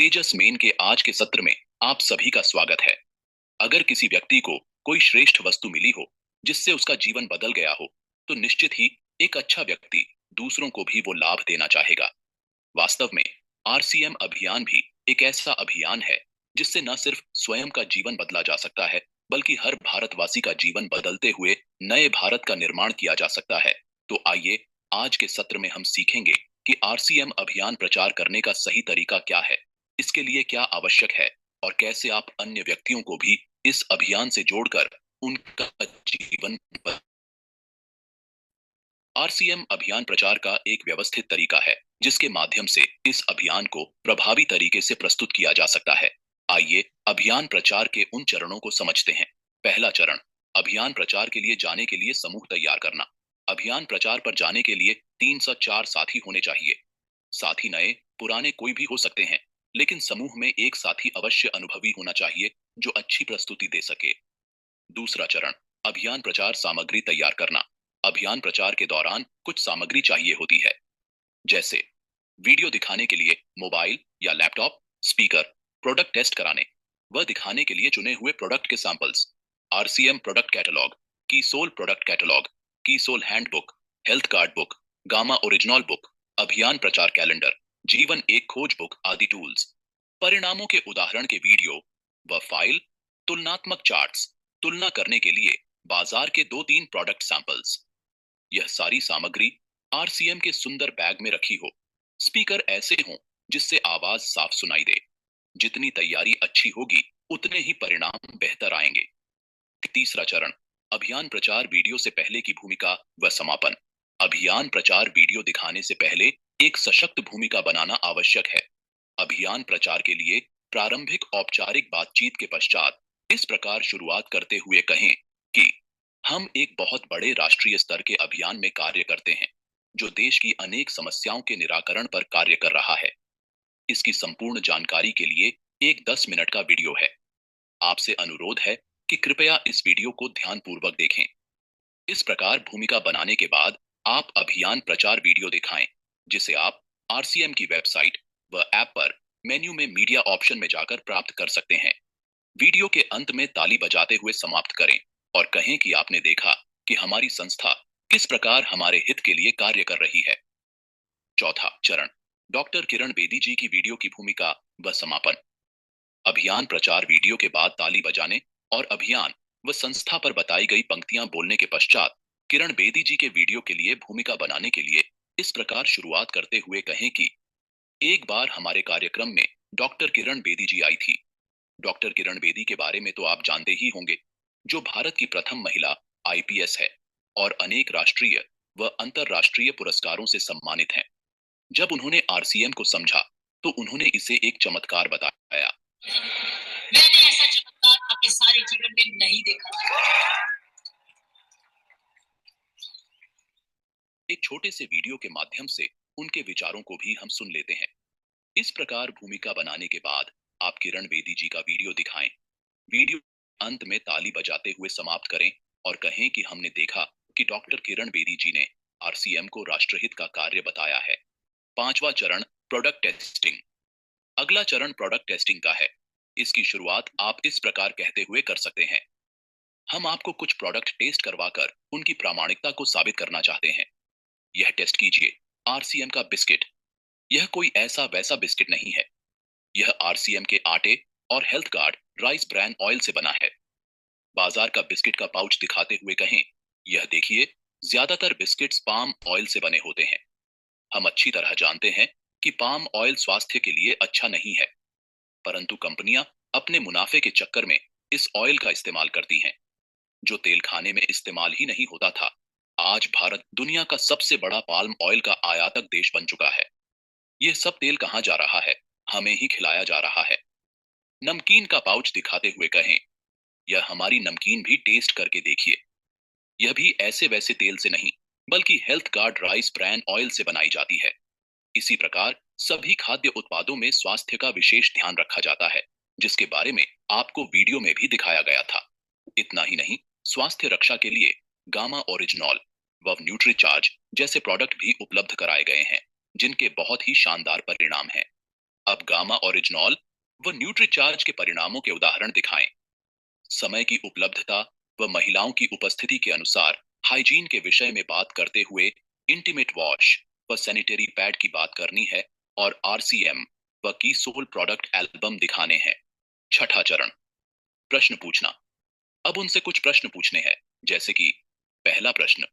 तेजस main के आज के सत्र में आप सभी का स्वागत है। अगर किसी व्यक्ति को कोई श्रेष्ठ वस्तु मिली हो जिससे उसका जीवन बदल गया हो, तो निश्चित ही एक अच्छा व्यक्ति दूसरों को भी वो लाभ देना चाहेगा। वास्तव में आरसीएम अभियान भी एक ऐसा अभियान है जिससे न सिर्फ स्वयं का जीवन बदला जा सकता है, बल्कि हर भारतवासी का जीवन बदलते हुए नए भारत का निर्माण किया जा सकता है। तो आइए आज के सत्र में हम सीखेंगे कि आरसीएम अभियान प्रचार करने का सही तरीका क्या है, इसके लिए क्या आवश्यक है और कैसे आप अन्य व्यक्तियों को भी इस अभियान से जोड़कर उनका जीवन। आरसीएम अभियान प्रचार का एक व्यवस्थित तरीका है जिसके माध्यम से इस अभियान को प्रभावी तरीके से प्रस्तुत किया जा सकता है। आइए अभियान प्रचार के उन चरणों को समझते हैं। पहला चरण, अभियान प्रचार के लिए जाने के लिए समूह तैयार करना। अभियान प्रचार पर जाने के लिए 3 से 4 साथी होने चाहिए। साथी नए पुराने कोई भी हो सकते हैं, लेकिन समूह में एक साथी अवश्य अनुभवी होना चाहिए जो अच्छी प्रस्तुति दे सके। दूसरा चरण, अभियान प्रचार सामग्री तैयार करना। अभियान प्रचार के दौरान कुछ सामग्री चाहिए होती है, जैसे वीडियो दिखाने के लिए मोबाइल या लैपटॉप, स्पीकर, प्रोडक्ट टेस्ट कराने व दिखाने के लिए चुने हुए प्रोडक्ट के samples, RCM product catalogue, Keysoul product catalogue, Keysoul handbook, health card book, gamma original book, अभियान प्रचार कैलेंडर, जीवन एक खोज बुक आदि टूल्स, परिणामों के उदाहरण के वीडियो व फाइल, तुलनात्मक चार्ट्स, तुलना करने के लिए बाजार के 2-3 प्रोडक्ट सैंपल्स। यह सारी सामग्री आरसीएम के सुंदर बैग में रखी हो। स्पीकर ऐसे हों जिससे आवाज साफ सुनाई दे। जितनी तैयारी अच्छी होगी, उतने ही परिणाम बेहतर आएंगे। तीसरा चरण, अभियान प्रचार वीडियो से पहले की भूमिका व समापन। अभियान प्रचार वीडियो दिखाने से पहले एक सशक्त भूमिका बनाना आवश्यक है। अभियान प्रचार के लिए प्रारंभिक औपचारिक बातचीत के पश्चात इस प्रकार शुरुआत करते हुए कहें कि हम एक बहुत बड़े राष्ट्रीय स्तर के अभियान में कार्य करते हैं जो देश की अनेक समस्याओं के निराकरण पर कार्य कर रहा है। इसकी संपूर्ण जानकारी के लिए एक 10 मिनट का वीडियो है। आपसे अनुरोध है कि कृपया इस वीडियो को ध्यानपूर्वक देखें। इस प्रकार भूमिका बनाने के बाद आप अभियान प्रचार वीडियो दिखाएं, जिसे आप आरसीएम की वेबसाइट व ऐप पर मेन्यू में मीडिया ऑप्शन में जाकर प्राप्त कर सकते हैं। वीडियो के अंत में ताली बजाते हुए समाप्त करें और कहें कि आपने देखा कि हमारी संस्था किस प्रकार हमारे हित के लिए कार्य कर रही है। चौथा चरण, डॉक्टर किरण बेदी जी की वीडियो की भूमिका व समापन। अभियान प्रचार वीडियो के बाद ताली बजाने और अभियान व संस्था पर बताई गई पंक्तियां बोलने के पश्चात किरण बेदी जी के वीडियो के लिए भूमिका बनाने के लिए इस प्रकार शुरुआत करते हुए कहें कि एक बार हमारे कार्यक्रम में डॉक्टर किरण बेदी जी आई थी। डॉक्टर किरण बेदी के बारे में तो आप जानते ही होंगे, जो भारत की प्रथम महिला आईपीएस है और अनेक राष्ट्रीय व अंतर्राष्ट्रीय पुरस्कारों से सम्मानित हैं। जब उन्होंने आरसीएम को समझा, तो उन्होंने इसे एक चमत्कार बताया। मैंने ऐसा चमत्कार अपने सारे जीवन में नहीं देखा। एक छोटे से वीडियो के माध्यम से उनके विचारों को भी हम सुन लेते हैं। इस प्रकार भूमिका बनाने के बाद आप किरण बेदी जी का वीडियो दिखाएं। वीडियो अंत में ताली बजाते हुए समाप्त करें और कहें कि हमने देखा कि डॉक्टर किरण बेदी जी ने आरसीएम को राष्ट्रहित का कार्य बताया है। पांचवा चरण, प्रोडक्ट टेस्टिंग। अगला चरण प्रोडक्ट टेस्टिंग का है। इसकी शुरुआत आप इस प्रकार कहते हुए कर सकते हैं, हम आपको कुछ प्रोडक्ट टेस्ट करवाकर उनकी प्रामाणिकता को साबित करना चाहते हैं। यह टेस्ट कीजिए, आरसीएम का बिस्किट। यह कोई ऐसा वैसा बिस्किट नहीं है। यह आरसीएम के आटे और health card rice bran oil से बना है। बाजार का बिस्किट का पाउच दिखाते हुए कहें, यह देखिए, ज्यादातर बिस्किट्स पाम ऑयल से बने होते हैं। हम अच्छी तरह जानते हैं कि पाम ऑयल स्वास्थ्य के लिए अच्छा नहीं है, परंतु कंपनियां अपने मुनाफे के चक्कर में इस ऑयल का इस्तेमाल करती हैं। जो तेल खाने में इस्तेमाल ही नहीं होता था, आज भारत दुनिया का सबसे बड़ा पाल्म ऑयल का आयातक देश बन चुका है। यह सब तेल कहाँ जा रहा है? हमें ही खिलाया जा रहा है। नमकीन का पाउच दिखाते हुए कहें, यह हमारी नमकीन भी टेस्ट करके देखिए। यह भी ऐसे वैसे तेल से नहीं, बल्कि health guard rice bran oil से बनाई जाती है। इसी प्रकार सभी खाद्य उत्पादों में स्वास्थ्य का विशेष ध्यान रखा जाता है, जिसके बारे में आपको वीडियो में भी दिखाया गया था। इतना ही नहीं, स्वास्थ्य रक्षा के लिए गामा ओरिजिनॉल व न्यूट्रीचार्ज जैसे प्रोडक्ट भी उपलब्ध कराए गए हैं, जिनके बहुत ही शानदार परिणाम हैं। अब गामा ओरिजिनॉल व न्यूट्रीचार्ज के परिणामों के उदाहरण दिखाएं। समय की उपलब्धता व महिलाओं की उपस्थिति के अनुसार हाइजीन के विषय में बात करते हुए इंटीमेट वॉश व सैनिटरी पैड की बात करनी है और आरसीएम व की सोल प्रोडक्ट एल्बम दिखाने हैं। छठा चरण, प्रश्न पूछना। अब उनसे कुछ प्रश्न पूछने हैं, जैसे कि पहला प्रश्न,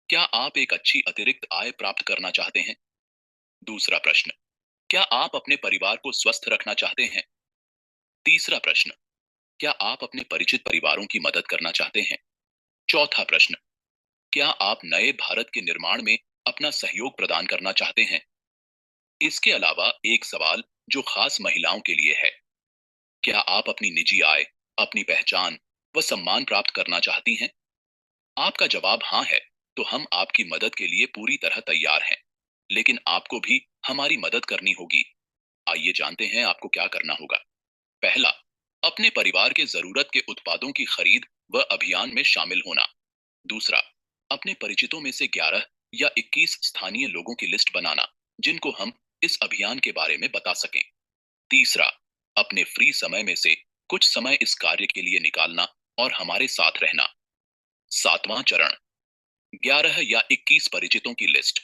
क्या आप एक अच्छी अतिरिक्त आय प्राप्त करना चाहते हैं? दूसरा प्रश्न, क्या आप अपने परिवार को स्वस्थ रखना चाहते हैं? तीसरा प्रश्न, क्या आप अपने परिचित परिवारों की मदद करना चाहते हैं? चौथा प्रश्न, क्या आप नए भारत के निर्माण में अपना सहयोग प्रदान करना चाहते हैं? इसके अलावा एक सवाल जो खास महिलाओं के लिए है, क्या आप अपनी निजी आय, अपनी पहचान व सम्मान प्राप्त करना चाहती हैं? आपका जवाब हाँ है, तो हम आपकी मदद के लिए पूरी तरह तैयार हैं। लेकिन आपको भी हमारी मदद करनी होगी। आइए जानते हैं आपको क्या करना होगा। पहला, अपने परिवार के जरूरत के उत्पादों की खरीद व अभियान में शामिल होना। दूसरा, अपने परिचितों में से 11 या 21 स्थानीय लोगों की लिस्ट बनाना, जिनको हम इस अभियान के बारे में बता सकें। तीसरा, अपने फ्री समय में से कुछ समय इस कार्य के लिए निकालना और हमारे साथ रहना। सातवां चरण, 11 या 21 परिचितों की लिस्ट।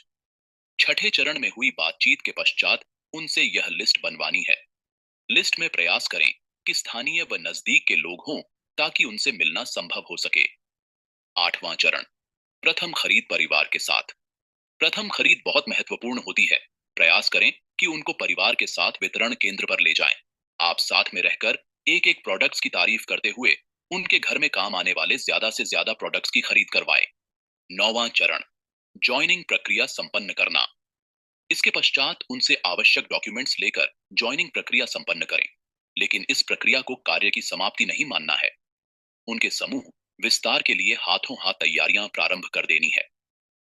छठे चरण में हुई बातचीत के पश्चात उनसे यह लिस्ट बनवानी है। लिस्ट में प्रयास करें कि स्थानीय व नजदीक के लोग हों, ताकि उनसे मिलना संभव हो सके। आठवां चरण, प्रथम खरीद परिवार के साथ। प्रथम खरीद बहुत महत्वपूर्ण होती है। प्रयास करें कि उनको परिवार के साथ वितरण केंद्र पर ले जाएं। आप साथ में रहकर एक एक प्रोडक्ट्स की तारीफ करते हुए उनके घर में काम आने वाले ज्यादा से ज्यादा प्रोडक्ट्स की खरीद करवाएं। नौवां चरण, ज्वाइनिंग प्रक्रिया संपन्न करना। इसके पश्चात उनसे आवश्यक डॉक्यूमेंट्स लेकर ज्वाइनिंग प्रक्रिया संपन्न करें। लेकिन इस प्रक्रिया को कार्य की समाप्ति नहीं मानना है। उनके समूह विस्तार के लिए हाथों हाथ तैयारियां प्रारंभ कर देनी है।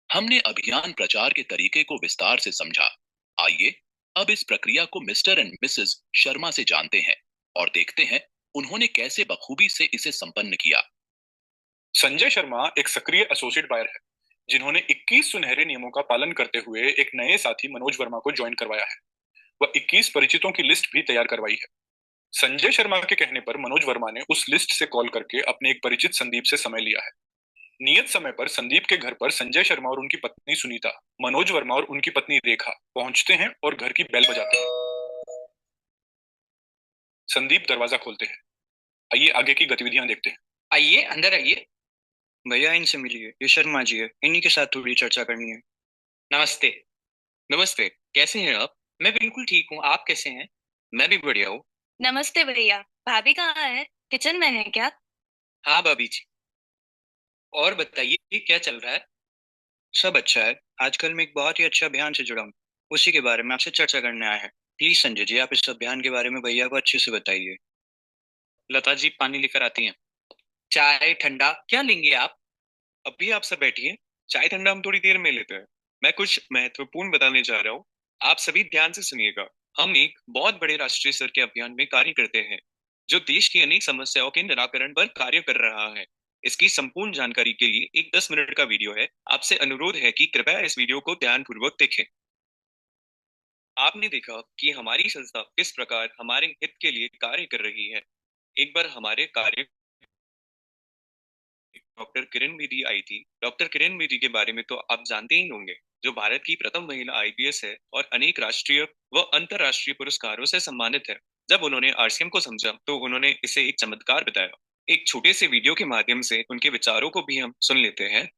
हमने अभियान प्रचार के तरीके को विस्तार से समझा। आइए अब इस प्रक्रिया को मिस्टर एंड मिसेस शर्मा से जानते हैं और देखते हैं उन्होंने कैसे बखूबी से इसे संपन्न किया। संजय शर्मा एक सक्रिय एसोसिएट बायर है, जिन्होंने 21 सुनहरे नियमों का पालन करते हुए एक नए साथी मनोज वर्मा को ज्वाइन करवाया है। वह 21 परिचितों की लिस्ट भी तैयार करवाई है। संजय शर्मा के कहने पर मनोज वर्मा ने उस लिस्ट से कॉल करके अपने एक परिचित संदीप से समय लिया है। नियत समय पर संदीप के घर पर संजय शर्मा और उनकी पत्नी सुनीता, मनोज वर्मा और उनकी पत्नी रेखा पहुंचते हैं और घर की बेल बजाते हैं। संदीप दरवाजा खोलते हैं। आइए आगे की गतिविधियां देखते हैं। आइए अंदर आइए। भैया इनसे मिलिए, ये शर्मा जी है, इन्हीं के साथ थोड़ी चर्चा करनी है। नमस्ते। नमस्ते, कैसे हैं आप? मैं बिल्कुल ठीक हूँ, आप कैसे हैं? मैं भी बढ़िया हूँ। नमस्ते भैया, भाभी कहाँ है? किचन में है क्या? हाँ भाभी जी। और बताइए कि क्या चल रहा है? सब अच्छा है। आजकल मैं एक बहुत ही अच्छा अभियान से जुड़ा हूँ, उसी के बारे में आपसे चर्चा करने आया है। प्लीज संजय जी, आप इस अभियान के बारे में भैया को अच्छे से बताइए। लता जी पानी लेकर आती हैं। चाय ठंडा क्या लेंगे आप? अभी आप सब बैठिए, चाय ठंडा हम थोड़ी देर में लेते हैं। मैं कुछ महत्वपूर्ण बताने जा रहा हूँ, आप सभी ध्यान से सुनिएगा। हम एक बहुत बड़े राष्ट्रीय स्तर के अभियान में कार्य करते हैं, जो देश की अनेक समस्याओं के निराकरण पर कार्य कर रहा है। इसकी संपूर्ण जानकारी के लिए एक 10 मिनट का वीडियो है। आपसे अनुरोध है कि कृपया इस वीडियो को ध्यानपूर्वक देखें। आपने देखा कि हमारी संस्था किस प्रकार हमारे हित के लिए कार्य कर रही है। एक बार हमारे कार्य डॉक्टर किरण बेदी आई थी। डॉक्टर किरण बेदी के बारे में तो आप जानते ही होंगे, जो भारत की प्रथम महिला आईपीएस है और अनेक राष्ट्रीय व अंतर्राष्ट्रीय पुरस्कारों से सम्मानित है। जब उन्होंने आरसीएम को समझा तो उन्होंने इसे एक चमत्कार बताया। एक छोटे से वीडियो के माध्यम से उनके विचारों को भी हम सुन लेते हैं।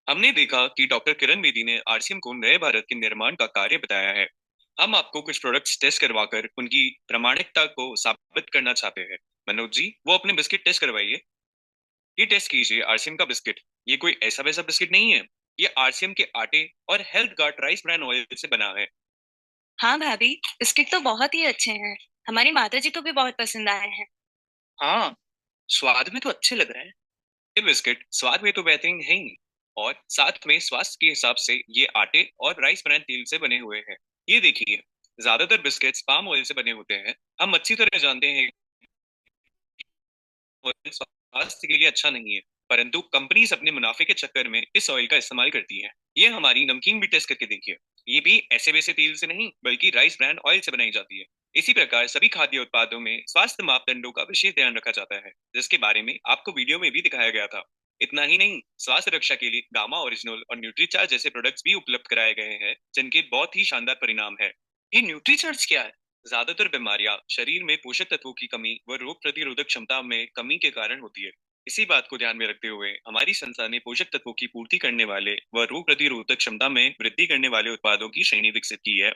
हमने देखा कि डॉक्टर किरण बेदी ने आरसीएम को नए भारत के निर्माण का कार्य बताया है। हम आपको कुछ प्रोडक्ट्स टेस्ट करवाकर उनकी प्रामाणिकता को साबित करना चाहते हैं। मनोज जी, वो अपने बिस्किट टेस्ट करवाइए। ये टेस्ट कीजिए आरसीएम का बिस्किट। ये कोई ऐसा वैसा बिस्किट नहीं है, ये आरसीएम के आटे और health guard rice bran oil से बना है। हाँ भाभी, बिस्किट तो बहुत ही अच्छे हैं। हमारी माता जी को भी बहुत पसंद आए हैं। हाँ, स्वाद में तो अच्छे लग रहे हैं। ये बिस्किट स्वाद में तो बेहतरीन है ही, और साथ में स्वास्थ्य के हिसाब से ये आटे और राइस ब्रान तेल से बने हुए हैं। ये देखिए, ज्यादातर बिस्किट्स पाम ऑयल से बने होते हैं। हम अच्छी तरह जानते हैं ऑयल स्वास्थ्य के लिए अच्छा नहीं है, परंतु कंपनीज अपने मुनाफे के चक्कर में इस ऑयल का इस्तेमाल करती है। ये हमारी नमकीन भी टेस्ट करके देखिए, ये भी ऐसे वैसे तेल से नहीं बल्कि राइस ब्रांड ऑयल से बनाई जाती है। इसी प्रकार सभी खाद्य उत्पादों में स्वास्थ्य मापदंडों का विशेष ध्यान रखा जाता है, जिसके बारे में आपको वीडियो में भी दिखाया गया था। इतना ही नहीं, स्वास्थ्य रक्षा के लिए गामा ओरिजिनल और न्यूट्रीचार्ज जैसे प्रोडक्ट्स भी उपलब्ध कराए गए हैं, जिनके बहुत ही शानदार परिणाम है। ये न्यूट्रीचार्ज क्या है? ज्यादातर बीमारियां शरीर में पोषक तत्वों की कमी व रोग प्रतिरोधक क्षमता में कमी के कारण होती है। इसी बात को ध्यान में रखते हुए हमारी संस्था ने पोषक तत्वों की पूर्ति करने वाले व रोग प्रतिरोधक क्षमता में वृद्धि करने वाले उत्पादों की श्रेणी विकसित की है।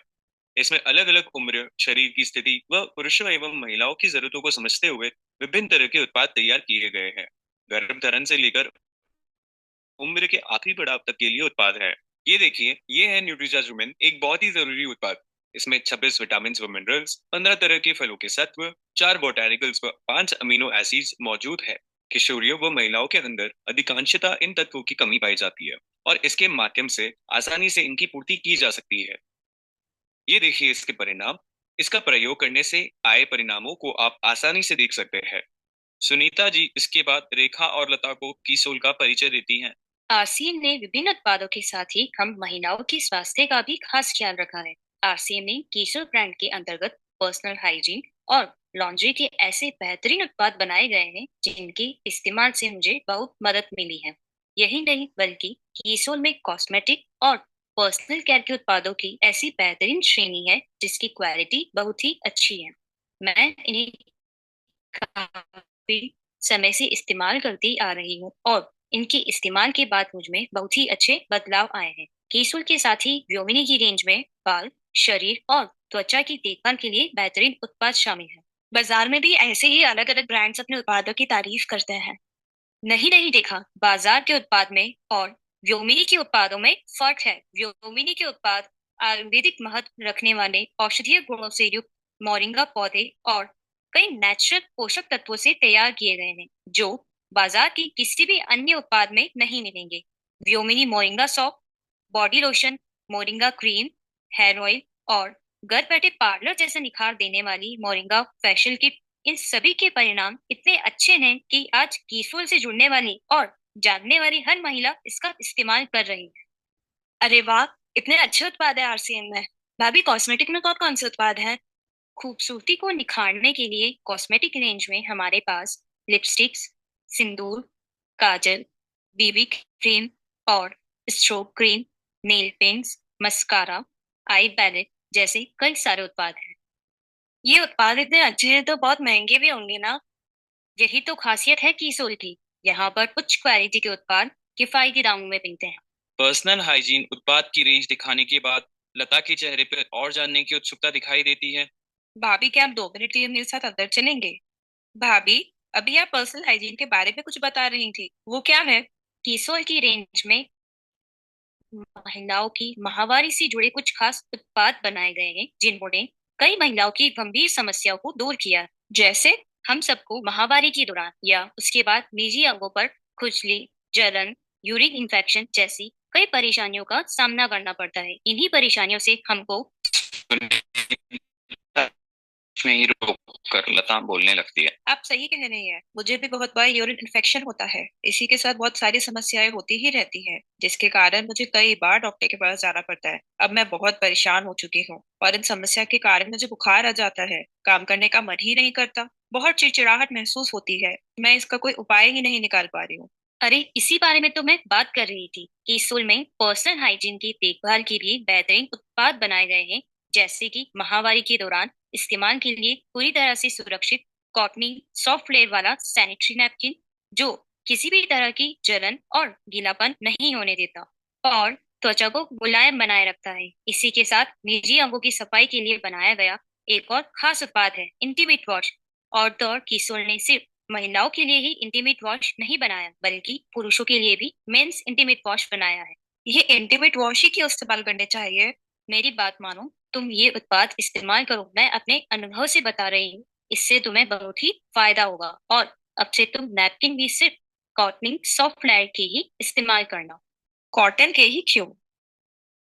इसमें अलग अलग उम्र, शरीर की स्थिति व पुरुषों एवं महिलाओं की जरूरतों को समझते हुए विभिन्न तरह के उत्पाद तैयार किए गए हैं। गर्भधारण से लेकर उम्र के आखिरी पड़ाव तक के लिए उत्पाद है। ये देखिए, ये है न्यूट्रीचार्ज वुमेन, एक बहुत ही जरूरी उत्पाद। इसमें 26 विटामिन व मिनरल्स, 15 तरह के फलों के सत्व, 4 बोटानिकल्स व 5 अमीनो एसिड्स मौजूद है। किशोरियों व महिलाओं के अंदर अधिकांशतः इन तत्वों की कमी पाई जाती है और इसके माध्यम से आसानी से इनकी पूर्ति की जा सकती है। ये देखिए इसके परिणाम। इसका प्रयोग करने से आए परिणामों को आप आसानी से देख सकते हैं। सुनीता जी इसके बाद रेखा और लता को कीसोल का परिचय देती हैं। आरसीएम ने विभिन्न उत्पादों के साथ ही हम महिलाओं के स्वास्थ्य का भी खास ख्याल रखा है। आरसीएम ने कीशोर ब्रांड के अंतर्गत पर्सनल हाइजीन और लॉन्ड्री के ऐसे बेहतरीन उत्पाद बनाए गए हैं जिनके इस्तेमाल से मुझे बहुत मदद मिली है। यही नहीं बल्कि कीसोल में कॉस्मेटिक और पर्सनल केयर के उत्पादों की ऐसी बेहतरीन श्रेणी है जिसकी क्वालिटी बहुत ही अच्छी है। मैं इन्हें काफी समय से इस्तेमाल करती आ रही हूँ और इनके इस्तेमाल के बाद मुझ में बहुत ही अच्छे बदलाव आए हैं। केसुल के साथ ही व्योमिनी की रेंज में बाल, शरीर और त्वचा की देखभाल के लिए बेहतरीन उत्पाद शामिल है। बाजार में भी ऐसे ही अलग अलग ब्रांड्स अपने उत्पादों की तारीफ करते हैं। नहीं नहीं देखा, बाजार के उत्पाद में और व्योमिनी के उत्पादों में फर्क है। व्योमिनी के उत्पाद आयुर्वेदिक महत्व रखने वाले औषधीय गुणों से युक्त मोरिंगा पौधे और कई नेचुरल पोषक तत्वों से तैयार किए गए हैं जो बाजार की किसी भी अन्य उत्पाद में नहीं मिलेंगे। Vyomini moringa soap, body lotion, moringa cream, hair oil और घर बैठे पार्लर जैसा निखार देने वाली मोरिंगा फेशियल किट, इन सभी के परिणाम इतने अच्छे हैं कि आज कीसोल से जुड़ने वाली और जानने वाली हर महिला इसका इस्तेमाल कर रही है। अरे वाह, इतने अच्छे उत्पाद है आरसीएम में। भाभी, कॉस्मेटिक में कौन कौन से उत्पाद हैं? खूबसूरती को निखारने के लिए कॉस्मेटिक रेंज में हमारे पास लिपस्टिक्स, सिंदूर, काजल, बीबी क्रीम और stroke cream, nail paints, mascara, eye palette जैसे कई सारे उत्पाद हैं। ये उत्पाद इतने अच्छे हैं तो बहुत महंगे भी होंगे ना? यही तो खासियत है कीसोल की। यहाँ पर उच्च क्वालिटी के उत्पाद किफायती दामों में मिलते हैं। पर्सनल हाइजीन उत्पाद की रेंज दिखाने के बाद लता के चेहरे पर और जानने की उत्सुकता दिखाई देती है। भाभी, क्या आप 2 मिनट के लिए मेरे साथ अंदर चलेंगे? भाभी, अभी आप पर्सनल हाइजीन के बारे में कुछ बता रही थी, वो क्या है? कीसोल की रेंज में महिलाओं की माहवारी से जुड़े कुछ खास उत्पाद बनाए गए हैं जिन्होंने कई महिलाओं की गंभीर समस्याओं को दूर किया। जैसे हम सबको माहवारी के दौरान या उसके बाद निजी अंगों पर खुजली, जलन, यूरिन इन्फेक्शन जैसी कई परेशानियों का सामना करना पड़ता है। इन्हीं परेशानियों से हमको में ही रोक कर लता बोलने लगती है। आप सही कह रही हैं, मुझे भी बहुत बार यूरिन इन्फेक्शन होता है। इसी के साथ बहुत सारी समस्याएं होती ही रहती हैं, जिसके कारण मुझे कई बार डॉक्टर के पास जाना पड़ता है। अब मैं बहुत परेशान हो चुकी हूँ और इन समस्या के कारण मुझे बुखार आ जाता है, काम करने का मन ही नहीं करता, बहुत चिड़चिड़ाहट महसूस होती है। मैं इसका कोई उपाय ही नहीं निकाल पा रही हूँ। अरे, इसी बारे में तो मैं बात कर रही थी। कीसुल में पर्सनल हाइजीन की देखभाल के लिए बेहतरीन उत्पाद बनाए गए हैं, जैसे कि माहवारी के दौरान इस्तेमाल के लिए पूरी तरह से सुरक्षित कॉटनी सॉफ्ट लेयर वाला सैनिटरी नैपकिन जो किसी भी तरह की जलन और गीलापन नहीं होने देता और त्वचा को मुलायम बनाए रखता है। इसी के साथ निजी अंगों की सफाई के लिए बनाया गया एक और खास उत्पाद है इंटीमेट वॉश। और तो कीसोल ने सिर्फ महिलाओं के लिए ही इंटीमेट वॉश नहीं बनाया बल्कि पुरुषों के लिए भी मेंस इंटीमेट वॉश बनाया है। ये इंटीमेट वॉश ही क्यों इस्तेमाल करने चाहिए? मेरी बात मानो, तुम ये उत्पाद इस्तेमाल करो। मैं अपने अनुभव से बता रही हूँ, इससे तुम्हें बहुत ही फायदा होगा। और अब से तुम नैपकिन भी सिर्फ कॉटनिंग सॉफ्ट लेयर के ही इस्तेमाल करना। कॉटन के ही क्यों?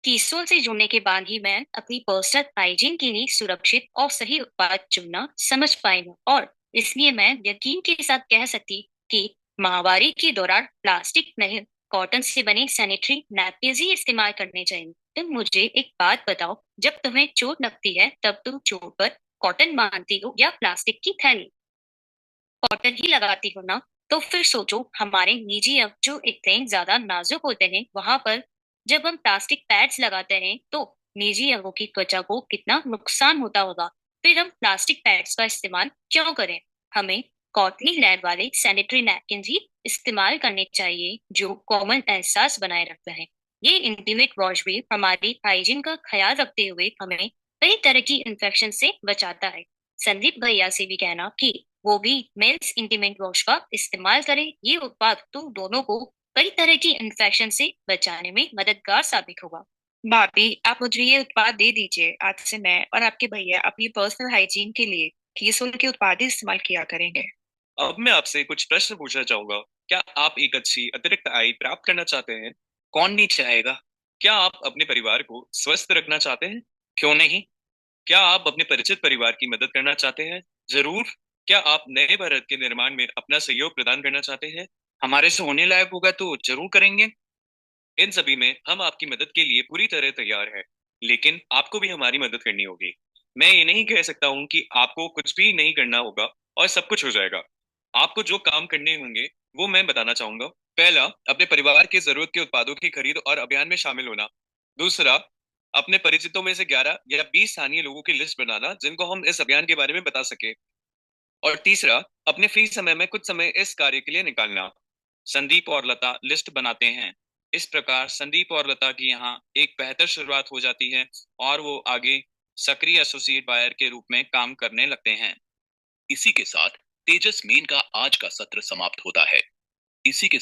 कीसोल से जुड़ने के बाद ही मैं अपनी पर्सनल हाइजीन के लिए सुरक्षित और सही उत्पाद चुनना समझ पाई हूँ और इसलिए मैं यकीन के साथ कह सकती कि महामारी के दौरान प्लास्टिक नहीं, कॉटन से बने सैनिटरी नैपकिन ही इस्तेमाल करने चाहिए। तुम मुझे एक बात बताओ, जब तुम्हें चोट लगती है तब तुम चोट पर कॉटन बांधती हो या प्लास्टिक की थैली? कॉटन ही लगाती हो ना? तो फिर सोचो, हमारे निजी अंग जो इतने ज्यादा नाजुक होते हैं, वहां पर जब हम प्लास्टिक पैड्स लगाते हैं तो निजी अंगों की त्वचा को कितना नुकसान होता होगा। फिर हम प्लास्टिक पैड्स का इस्तेमाल क्यों करें? हमें कॉटनी लैब वाले सैनिटरी नैपकिन ही इस्तेमाल करने चाहिए जो कॉमन एहसास बनाए रखते हैं। ये इंटीमेट वॉश भी हमारी हाइजीन का ख्याल रखते हुए हमें कई तरह की इन्फेक्शन से बचाता है। संदीप भैया से भी कहना कि वो भी मेल्स इंटीमेट वॉश का इस्तेमाल करें। ये उत्पाद तुम दोनों को कई तरह की इन्फेक्शन से बचाने में मददगार साबित होगा। भाभी, आप मुझे ये उत्पाद दे दीजिए। आज से मैं और आपके भैया अपनी पर्सनल हाइजीन के लिए कीसोल के उत्पाद ही इस्तेमाल किया करेंगे। अब मैं आपसे कुछ प्रश्न पूछना चाहूंगा। क्या आप एक अच्छी अतिरिक्त आय प्राप्त करना चाहते हैं? कौन नहीं चाहेगा? क्या आप अपने परिवार को स्वस्थ रखना चाहते हैं? क्यों नहीं? क्या आप अपने परिचित परिवार की मदद करना चाहते हैं? जरूर। क्या आप नए भारत के निर्माण में अपना सहयोग प्रदान करना चाहते हैं? हमारे से होने लायक होगा तो जरूर करेंगे। इन सभी में हम आपकी मदद के लिए पूरी तरह तैयार हैं, लेकिन आपको भी हमारी मदद करनी होगी। मैं ये नहीं कह सकता हूँ कि आपको कुछ भी नहीं करना होगा और सब कुछ हो जाएगा। आपको जो काम करने होंगे वो मैं बताना चाहूंगा। पहला, अपने परिवार के जरूरत के उत्पादों की खरीद और अभियान में शामिल होना। दूसरा, अपने परिचितों में से 11 या 20 स्थानीय लोगों की लिस्ट बनाना जिनको हम इस अभियान के बारे में बता सके। और तीसरा, अपने फ्री समय में कुछ समय इस कार्य के लिए निकालना। संदीप और लता लिस्ट बनाते हैं। इस प्रकार संदीप और लता की यहाँ एक बेहतर शुरुआत हो जाती है और वो आगे सक्रिय एसोसिएट बायर के रूप में काम करने लगते हैं। इसी के साथ तेजस मेन का आज का सत्र समाप्त होता है। इसी के